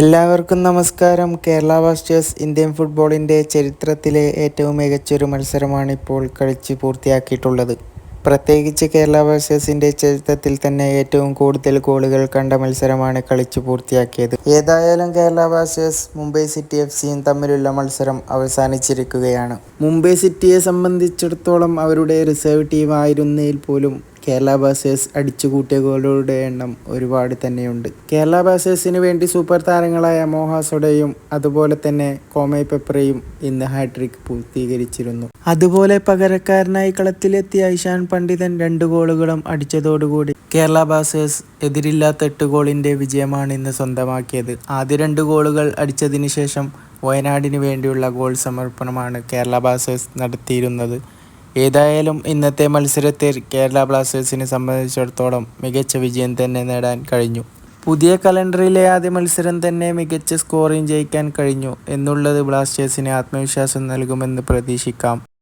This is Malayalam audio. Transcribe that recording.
എല്ലാവർക്കും നമസ്കാരം. കേരള ബ്ലാസ്റ്റേഴ്സ് ഇന്ത്യൻ ഫുട്ബോളിൻ്റെ ചരിത്രത്തിലെ ഏറ്റവും മികച്ചൊരു മത്സരമാണ് ഇപ്പോൾ കളിച്ച് പൂർത്തിയാക്കിയിട്ടുള്ളത്. പ്രത്യേകിച്ച് കേരള ബ്ലാസ്റ്റേഴ്സിൻ്റെ ചരിത്രത്തിൽ തന്നെ ഏറ്റവും കൂടുതൽ ഗോളുകൾ കണ്ട മത്സരമാണ് കളിച്ച് പൂർത്തിയാക്കിയത്. ഏതായാലും കേരള ബ്ലാസ്റ്റേഴ്സ് മുംബൈ സിറ്റി FC-യും തമ്മിലുള്ള മത്സരം അവസാനിച്ചിരിക്കുകയാണ്. മുംബൈ സിറ്റിയെ സംബന്ധിച്ചിടത്തോളം അവരുടെ റിസർവ് ടീം ആയിരുന്നതിൽ പോലും കേരള ബ്ലാസ്റ്റേഴ്സ് അടിച്ചുകൂട്ടിയ ഗോളുകളുടെ എണ്ണം ഒരുപാട് തന്നെയുണ്ട്. കേരള ബ്ലാസ്റ്റേഴ്സിന് വേണ്ടി സൂപ്പർ താരങ്ങളായ മോഹ സൊഡയും അതുപോലെ തന്നെ കോമൈ പെപ്രയും ഇന്ന് ഹാട്രിക് പൂർത്തീകരിച്ചിരുന്നു. അതുപോലെ പകരക്കാരനായി കളത്തിലെത്തിയ ഇഷാൻ പണ്ഡിതൻ 2 ഗോളുകളും അടിച്ചതോടുകൂടി കേരള ബ്ലാസ്റ്റേഴ്സ് എതിരില്ലാത്ത 8 ഗോളിൻ്റെ വിജയമാണ് ഇന്ന് സ്വന്തമാക്കിയത്. ആദ്യ 2 ഗോളുകൾ അടിച്ചതിന് ശേഷം വയനാടിന് വേണ്ടിയുള്ള ഗോൾ സമർപ്പണമാണ് കേരള ബ്ലാസ്റ്റേഴ്സ് നടത്തിയിരുന്നത്. ഏതായാലും ഇന്നത്തെ മത്സരത്തിൽ കേരള ബ്ലാസ്റ്റേഴ്സിനെ സംബന്ധിച്ചിടത്തോളം മികച്ച വിജയം തന്നെ നേടാൻ കഴിഞ്ഞു. പുതിയ കലണ്ടറിലെ ആദ്യ മത്സരം തന്നെ മികച്ച സ്കോറിൽ ജയിക്കാൻ കഴിഞ്ഞു എന്നുള്ളത് ബ്ലാസ്റ്റേഴ്സിന് ആത്മവിശ്വാസം നൽകുമെന്ന് പ്രതീക്ഷിക്കാം.